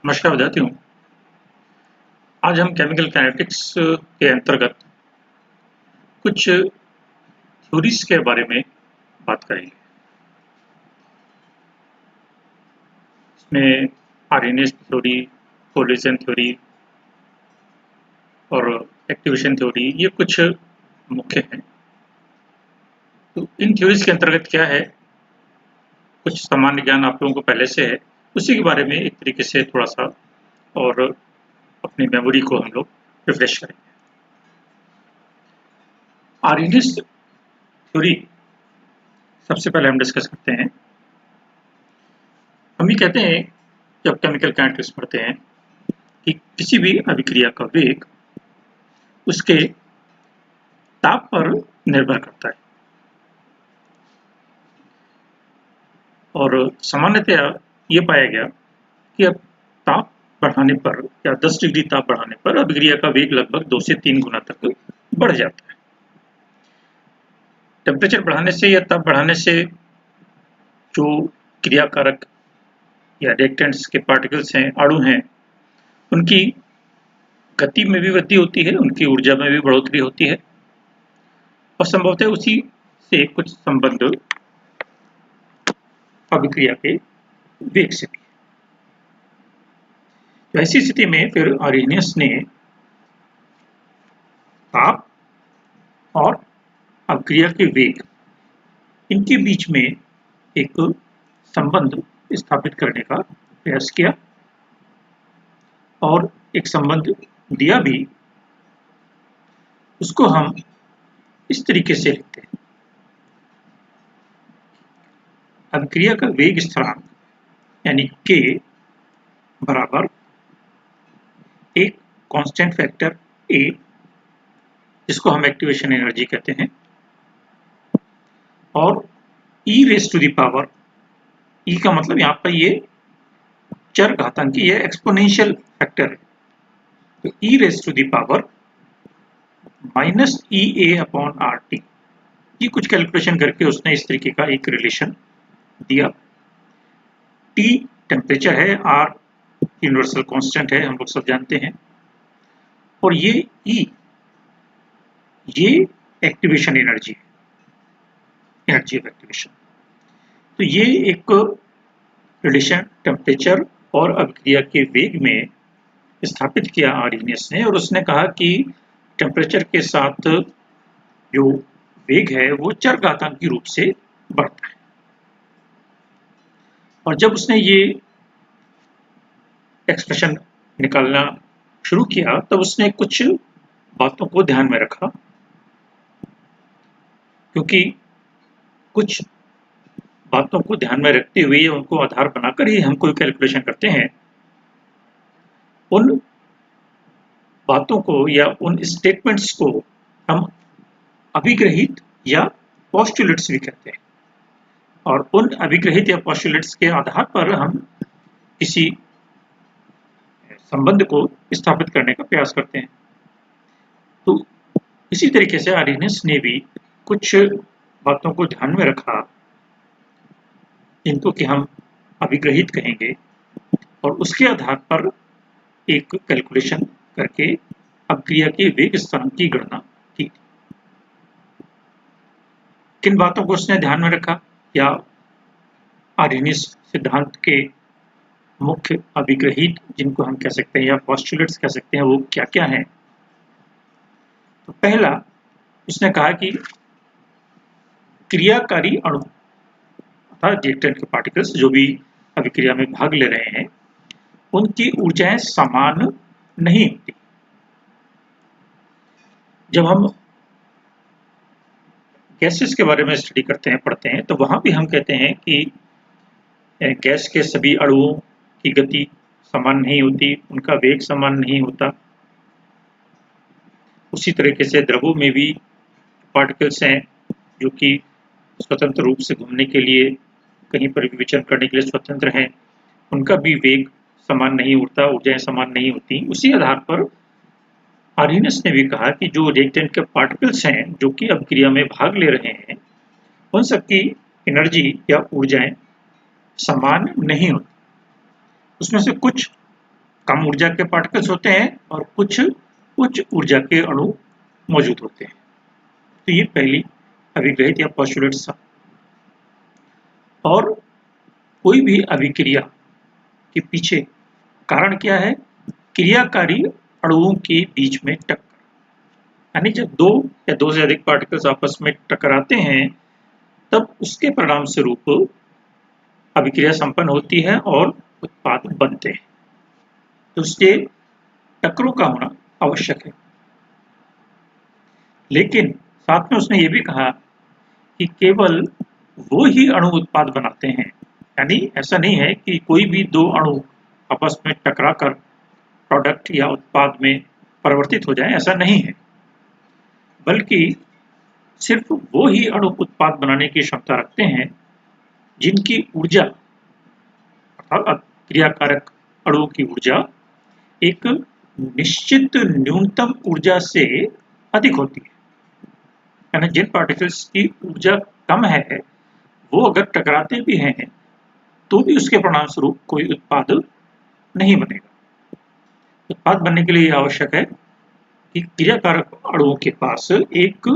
नमस्कार विद्यार्थियों। आज हम केमिकल काइनेटिक्स के अंतर्गत कुछ थ्योरीज के बारे में बात करेंगे। इसमें आर्हेनियस थ्योरी, कोलिजन थ्योरी और एक्टिवेशन थ्योरी ये कुछ मुख्य हैं। तो इन थ्योरीज के अंतर्गत क्या है, कुछ सामान्य ज्ञान आप लोगों को पहले से है, उसी के बारे में एक तरीके से थोड़ा सा और अपनी मेमोरी को हम लोग रिफ्रेश करेंगे। आर्हेनियस थ्योरी सबसे पहले हम डिस्कस करते हैं। हम ये कहते हैं जब केमिकल काइनेटिक्स पढ़ते हैं कि किसी भी अभिक्रिया का वेग उसके ताप पर निर्भर करता है और सामान्यतया ये पाया गया कि अब ताप बढ़ाने पर या 10 डिग्री ताप बढ़ाने पर अभिक्रिया का वेग लगभग 2 से 3 गुना तक बढ़ जाता है। टेम्परेचर बढ़ाने से या ताप बढ़ाने से जो क्रियाकारक या रिएक्टेंट्स के पार्टिकल्स हैं, अणु हैं, उनकी गति में भी वृद्धि होती है, उनकी ऊर्जा में भी बढ़ोतरी होती है और संभवतः उसी से कुछ संबंध अभिक्रिया के वेग से भी। तो ऐसी स्थिति में फिर आर्हेनियस ने ताप और अभिक्रिया के वेग इनके बीच में एक संबंध स्थापित करने का प्रयास किया और एक संबंध दिया भी। उसको हम इस तरीके से लिखते हैं, अभिक्रिया का वेग स्थिरांक यानी K बराबर एक कांस्टेंट फैक्टर A, जिसको हम एक्टिवेशन एनर्जी कहते हैं, और e raise to the power, e का मतलब यहाँ पर ये चर घातांकी है, एक्सपोनेंशियल फैक्टर है, तो e raise to the power -EA/RT। ये कुछ कैलकुलेशन करके उसने इस तरीके का एक रिलेशन दिया। T टेम्परेचर है, R यूनिवर्सल कांस्टेंट है, हम लोग सब जानते हैं, और ये E ये एक्टिवेशन एनर्जी है, एनर्जी ऑफ एक्टिवेशन। तो ये एक रिलेशन टेम्परेचर और अभिक्रिया के वेग में स्थापित किया आर्हेनियस ने, और उसने कहा कि टेम्परेचर के साथ जो वेग है वो चरघातांकी रूप से बढ़ता है। और जब उसने ये एक्सप्रेशन निकालना शुरू किया तब उसने कुछ बातों को ध्यान में रखा, क्योंकि कुछ बातों को ध्यान में रखते हुए उनको आधार बनाकर ही हम कोई कैलकुलेशन करते हैं। उन बातों को या उन स्टेटमेंट्स को हम अभिग्रहित या पोस्टुलेट्स भी कहते हैं, और उन अभिग्रहित या पोस्टुलेट्स के आधार पर हम किसी संबंध को स्थापित करने का प्रयास करते हैं। तो इसी तरीके से आर्हेनियस ने भी कुछ बातों को ध्यान में रखा, जिनको कि हम अभिग्रहित कहेंगे, और उसके आधार पर एक कैलकुलेशन करके अभिक्रिया के वेग स्थिरांक की गणना की। किन बातों को उसने ध्यान में रखा, या आर्हेनियस सिद्धांत के मुख्य अभिग्रहित जिनको हम कह सकते हैं या पोस्टुलेट्स कह सकते हैं, वो क्या क्या हैं? तो पहला उसने कहा कि क्रियाकारी अणु अर्थात रिएक्टेंट के पार्टिकल्स जो भी अभिक्रिया में भाग ले रहे हैं, उनकी ऊर्जाएं समान नहीं होती। जब हम गैसेस के बारे में स्टडी करते हैं, पढ़ते हैं, तो वहां भी हम कहते हैं कि गैस के सभी अणुओं की गति समान नहीं होती, उनका वेग समान नहीं होता। उसी तरीके से द्रवों में भी पार्टिकल्स हैं जो कि स्वतंत्र रूप से घूमने के लिए, कहीं पर भी विचरण करने के लिए स्वतंत्र हैं, उनका भी वेग समान नहीं होता, ऊर्जाएं समान नहीं होती। उसी आधार पर आर्हेनियस ने भी कहा कि जो रिएक्टेंट के पार्टिकल्स हैं जो कि अभिक्रिया में भाग ले रहे हैं, उन सबकी एनर्जी या ऊर्जाएं समान नहीं होती। उसमें से कुछ कम ऊर्जा के पार्टिकल्स होते हैं और कुछ उच्च ऊर्जा के अणु मौजूद होते हैं। तो ये पहली अभिग्रहित या पोस्टुलेट था। और कोई भी अभिक्रिया के पीछे कारण क्या है? क्रियाकारी अणुओं के बीच में टक्कर, यानी जब दो या दो से अधिक पार्टिकल्स आपस में टकराते हैं तब उसके परिणाम स्वरूप अभिक्रिया संपन्न होती है और उत्पाद बनते हैं। तो इसलिए टक्करों का होना आवश्यक है। लेकिन साथ में उसने ये भी कहा कि केवल वो ही अणु उत्पाद बनाते हैं, यानी ऐसा नहीं है कि कोई भी दो अणु आपस में टकराकर प्रोडक्ट या उत्पाद में परिवर्तित हो जाए, ऐसा नहीं है, बल्कि सिर्फ वो ही अणु उत्पाद बनाने की क्षमता रखते हैं जिनकी ऊर्जा अर्थात क्रियाकारक अणुओं की ऊर्जा एक निश्चित न्यूनतम ऊर्जा से अधिक होती है। यानी जिन पार्टिकल्स की ऊर्जा कम है वो अगर टकराते भी हैं तो भी उसके परिणाम स्वरूप कोई उत्पाद नहीं बनेगा। उत्पाद बनने के लिए आवश्यक है कि क्रियाकारक अणुओं के पास एक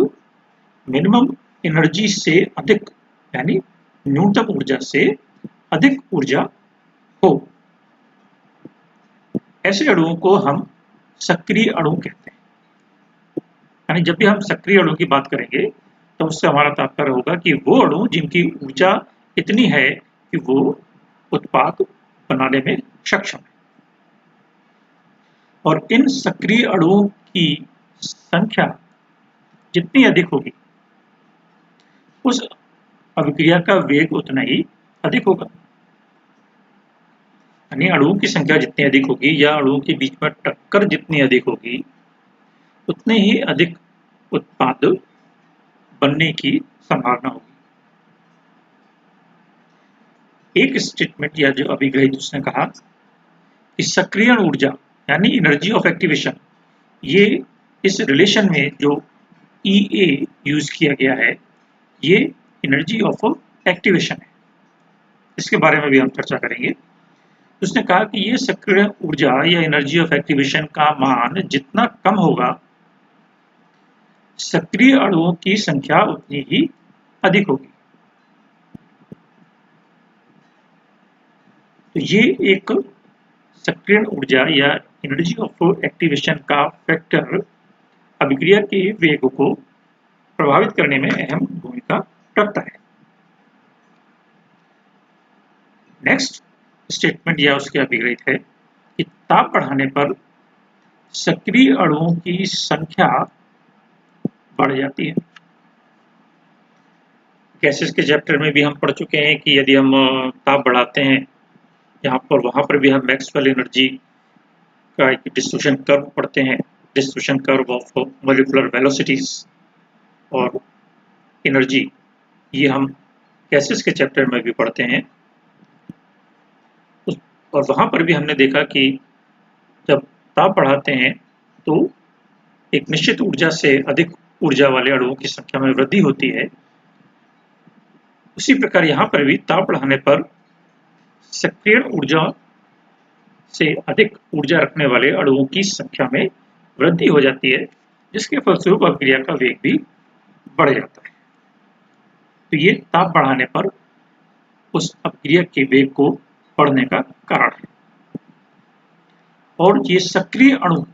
मिनिमम एनर्जी से अधिक, यानी न्यूनतम ऊर्जा से अधिक ऊर्जा हो। ऐसे अणुओं को हम सक्रिय अणु कहते हैं। यानी जब भी हम सक्रिय अणु की बात करेंगे तो उससे हमारा तात्पर्य होगा कि वो अणु जिनकी ऊर्जा इतनी है कि वो उत्पाद बनाने में सक्षम है। और इन सक्रिय अणुओं की संख्या जितनी अधिक होगी उस अभिक्रिया का वेग उतना ही अधिक होगा। यानी अणुओं की संख्या जितनी अधिक होगी या अणुओं के बीच में टक्कर जितनी अधिक होगी उतने ही अधिक उत्पाद बनने की संभावना होगी। एक स्टेटमेंट या जो अभिग्रहित उसने कहा कि सक्रियण ऊर्जा यानी एनर्जी ऑफ एक्टिवेशन, ये इस रिलेशन में जो EA यूज किया गया है ये एनर्जी ऑफ एक्टिवेशन है। इसके बारे में भी हम चर्चा करेंगे। उसने कहा कि ये सक्रिय ऊर्जा या एनर्जी ऑफ एक्टिवेशन का मान जितना कम होगा सक्रिय अणुओं की संख्या उतनी ही अधिक होगी। तो ये एक सक्रिय ऊर्जा या एनर्जी ऑफ एक्टिवेशन का फैक्टर अभिक्रिया के वेग को प्रभावित करने में अहम भूमिका रखता है। नेक्स्ट स्टेटमेंट या उसके अभिग्रहित है कि ताप बढ़ाने पर सक्रिय अणुओं की संख्या बढ़ जाती है। गैसेस के चैप्टर में भी हम पढ़ चुके हैं कि यदि हम ताप बढ़ाते हैं यहाँ पर वहाँ पर भी हम मैक्सवेल एनर्जी का एक डिस्ट्रीब्यूशन कर्व पढ़ते हैं, distribution curve of molecular velocities और एनर्जी, ये हम गैसेस के चैप्टर में भी पढ़ते हैं। और वहाँ पर भी हमने देखा कि जब ताप बढ़ाते हैं तो एक निश्चित ऊर्जा से अधिक ऊर्जा वाले अणुओं की संख्या में वृद्धि होती है। उसी प्रकार यहाँ पर भी ताप बढ़ाने पर सक्रिय ऊर्जा से अधिक ऊर्जा रखने वाले अणुओं की संख्या में वृद्धि हो जाती है, जिसके फलस्वरूप अभिक्रिया का वेग भी बढ़ जाता है। तो ये ताप बढ़ाने पर उस अभिक्रिया के वेग को बढ़ने का कारण है। और ये सक्रिय अणु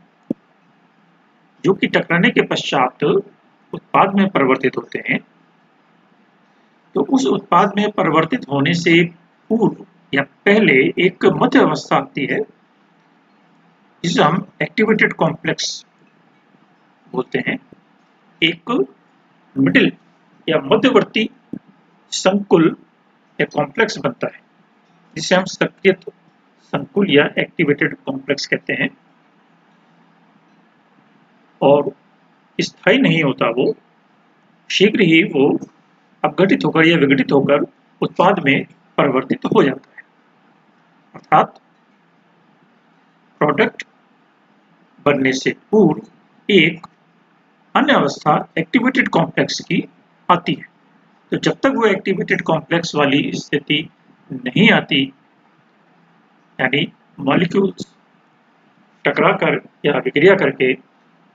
जो कि टकराने के पश्चात उत्पाद में परिवर्तित होते हैं, तो उस उत्पाद में परिवर्तित होने से पूर्व या पहले एक मध्य अवस्था आती है जिसे हम एक्टिवेटेड कॉम्प्लेक्स बोलते हैं। एक मिडिल या मध्यवर्ती संकुल या कॉम्प्लेक्स बनता है जिसे हम सक्रियत संकुल या एक्टिवेटेड कॉम्प्लेक्स कहते हैं। और स्थायी नहीं होता, वो शीघ्र ही वो अपघटित होकर या विघटित होकर उत्पाद में परिवर्तित हो जाता है। अर्थात प्रोडक्ट बनने से पूर्व एक अन्य अवस्था एक्टिवेटेड कॉम्प्लेक्स की आती है। तो जब तक वो एक्टिवेटेड कॉम्प्लेक्स वाली स्थिति नहीं आती, यानी मॉलिक्यूल्स टकरा कर या अभिक्रिया करके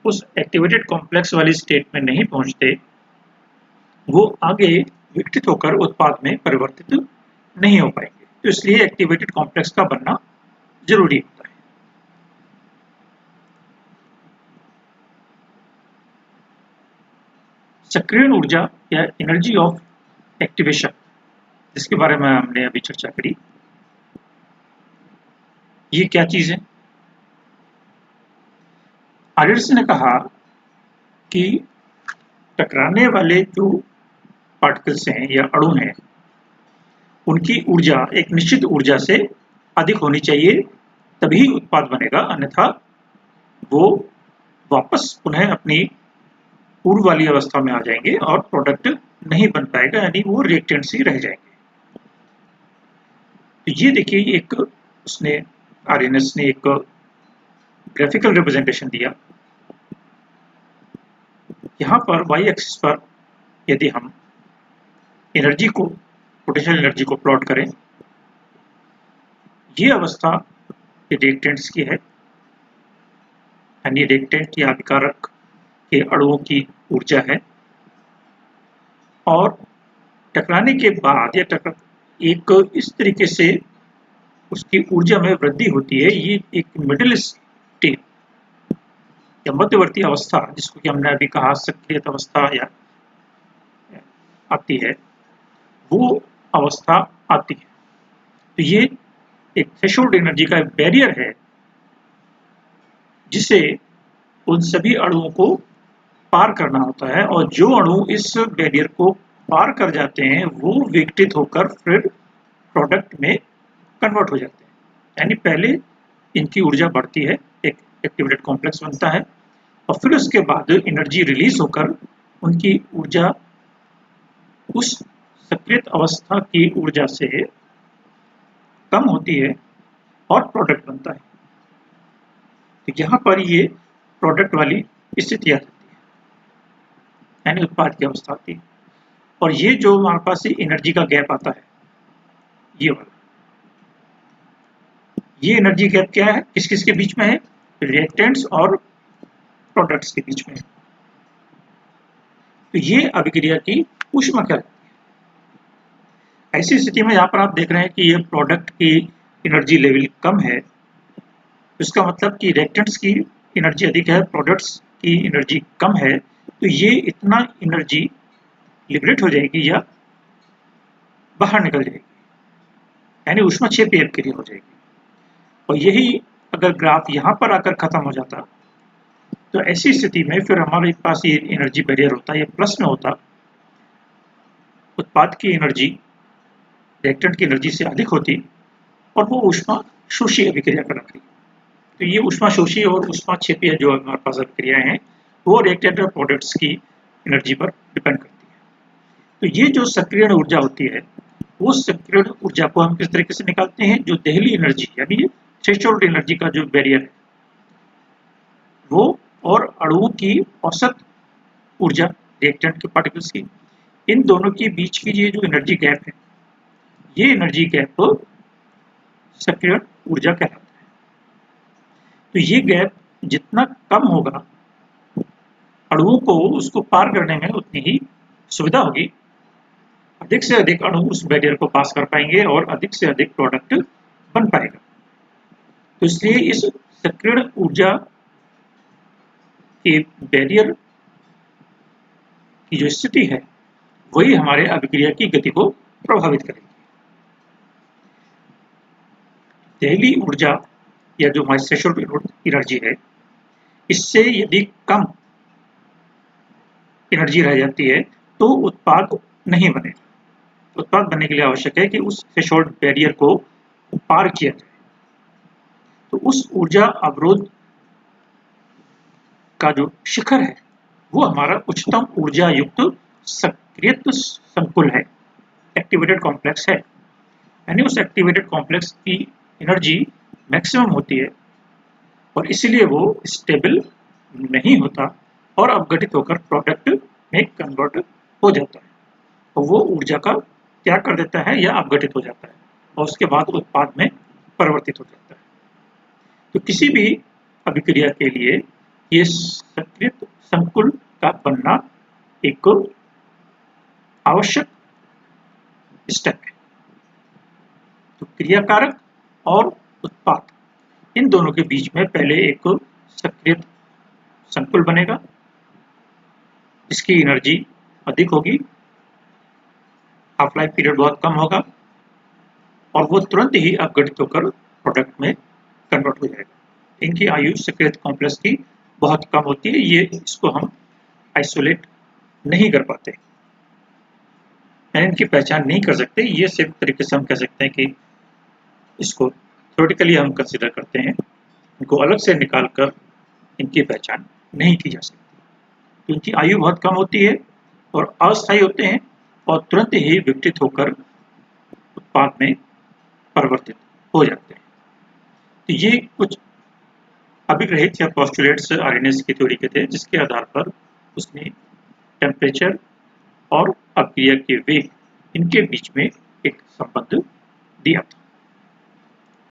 उस एक्टिवेटेड कॉम्प्लेक्स वाली स्टेट में नहीं पहुंचते, वो आगे विकसित होकर उत्पाद में परिवर्तित नहीं हो पाएंगे। तो इसलिए एक्टिवेटेड कॉम्प्लेक्स का बनना जरूरी होता है। सक्रियण ऊर्जा या एनर्जी ऑफ एक्टिवेशन, जिसके बारे में हमने अभी चर्चा करी, ये क्या चीज है? आर्यर्स ने कहा कि टकराने वाले जो पार्टिकल्स हैं या अणु हैं, उनकी ऊर्जा एक निश्चित ऊर्जा से अधिक होनी चाहिए, तभी उत्पाद बनेगा, अन्यथा वो वापस पुनः अपनी पूर्व वाली अवस्था में आ जाएंगे और प्रोडक्ट नहीं बन पाएगा, यानी वो रिएक्टेंट्स ही रह जाएंगे। तो ये देखिए, एक उसने आर्यनस ने एक ग्राफिकल रिप्रेजेंटेशन दिया। यहाँ पर वाई एक्सिस पर यदि हम एनर्जी को, पोटेंशियल एनर्जी को प्लॉट करें, ये अवस्था रिएक्टेंट्स की है, यानी रिएक्टेंट या अभिकारक के अणुओं की ऊर्जा है, और टकराने के बाद या एक इस तरीके से उसकी ऊर्जा में वृद्धि होती है। ये एक मिडिल स्टेट या मध्यवर्ती अवस्था, जिसको कि हमने अभी कहा सक्रियत अवस्था या आती है, वो अवस्था आती है। तो ये एक थ्रेशोल्ड एनर्जी का बैरियर है, जिसे उन सभी अणुओं को पार करना होता है, और जो अणु इस बैरियर को पार कर जाते हैं वो विघटित होकर फिर प्रोडक्ट में कन्वर्ट हो जाते हैं। यानी पहले इनकी ऊर्जा बढ़ती है, एक एक्टिवेटेड कॉम्प्लेक्स बनता है, और फिर उसके बाद एनर्जी रिलीज होकर उनकी ऊर्जा उस सक्रियत अवस्था की ऊर्जा से कम होती है और प्रोडक्ट बनता है। तो यहाँ पर ये प्रोडक्ट वाली स्थिति आ जाती है, यानी उत्पाद की अवस्था आती है। और ये जो हमारे पास एनर्जी का गैप आता है, ये वाला, ये एनर्जी गैप क्या है, किस किस के बीच में है? रिएक्टेंट्स और प्रोडक्ट्स के बीच में है। तो ये अभिक्रिया की ऊष्मा कहलाती है। ऐसी स्थिति में यहाँ पर आप देख रहे हैं कि ये प्रोडक्ट की एनर्जी लेवल कम है, इसका मतलब कि रिएक्टेंट्स की एनर्जी अधिक है, प्रोडक्ट्स की एनर्जी कम है, तो ये इतना एनर्जी लिबरेट हो जाएगी या बाहर निकल जाएगी, यानी ऊष्माक्षेपी अभिक्रिया हो जाएगी। और यही अगर ग्राफ यहाँ पर आकर खत्म हो जाता, तो ऐसी स्थिति में फिर हमारे पास ये एनर्जी बैरियर होता, ये प्लस में होता, उत्पाद की एनर्जी रिएक्टेंट की एनर्जी से अधिक होती, और वो ऊष्मा शोषी अभिक्रिया कराती। तो ये ऊष्मा शोषी और ऊष्माक्षेपी जो हमारे पास अभिक्रियाएं हैं, वो रिएक्टेंट और प्रोडक्ट्स की एनर्जी पर डिपेंड करती है। तो ये जो सक्रियण ऊर्जा होती है, वो सक्रियण ऊर्जा को हम किस तरीके से निकालते हैं? जो दहली एनर्जी, यानी थ्रेशोल्ड एनर्जी का जो बैरियर है वो, और अणुओं की औसत ऊर्जा रिएक्टेंट के पार्टिकल्स की, इन दोनों के बीच की ये जो एनर्जी गैप है, ये एनर्जी गैप सक्रियण ऊर्जा कहलाता है। तो ये गैप जितना कम होगा, अणुओं को उसको पार करने में उतनी ही सुविधा होगी, अधिक से अधिक अणु उस बैरियर को पास कर पाएंगे और अधिक से अधिक प्रोडक्ट बन पाएगा। तो इसलिए इस सक्रियण ऊर्जा के बैरियर की जो स्थिति है, वही हमारे अभिक्रिया की गति को प्रभावित करेगी। दहली ऊर्जा या जो हमारी थ्रेशोल्ड एनर्जी है, इससे यदि कम एनर्जी रह जाती है तो उत्पाद नहीं बनेगा। उत्पाद बनने के लिए आवश्यक है कि उस थ्रेशोल्ड बैरियर को पार किया जाए। तो उस ऊर्जा अवरोध का जो शिखर है, वो हमारा उच्चतम ऊर्जा युक्त सक्रियत संकुल है, एक्टिवेटेड कॉम्प्लेक्स है। यानी उस एक्टिवेटेड कॉम्प्लेक्स की एनर्जी मैक्सिमम होती है, और इसलिए वो स्टेबल नहीं होता और अपघटित होकर प्रोडक्ट में कन्वर्ट हो जाता है, और वो ऊर्जा का त्याग कर देता है या अपघटित हो जाता है, और उसके बाद उत्पाद में परिवर्तित हो जाता है। तो किसी भी अभिक्रिया के लिए ये सक्रियत संकुल का बनना एक आवश्यक स्टेप है। तो क्रियाकारक और उत्पाद इन दोनों के बीच में पहले एक सक्रियत संकुल बनेगा, इसकी एनर्जी अधिक होगी, हाफ लाइफ पीरियड बहुत कम होगा और वो तुरंत ही अपघटित होकर प्रोडक्ट में कन्वर्ट हो जाएगा। इनकी आयु सक्रियत कॉम्प्लेक्स की बहुत कम होती है, ये इसको हम आइसोलेट नहीं कर पाते, इनकी पहचान नहीं कर सकते। ये सिर्फ तरीके से हम कह सकते हैं कि इसको थ्योरेटिकली हम कंसीडर करते हैं, इनको अलग से निकाल कर इनकी पहचान नहीं की जा सकती। इनकी आयु बहुत कम होती है और अस्थायी होते हैं और तुरंत ही विघटित होकर उत्पाद में परिवर्तित हो जाते हैं। तो ये कुछ अभिग्रहित या पोस्टुलेट्स आर्हेनियस की थ्योरी के थे, जिसके आधार पर उसने टेम्परेचर और अपक्रिया के वेग इनके बीच में एक संबंध दिया था।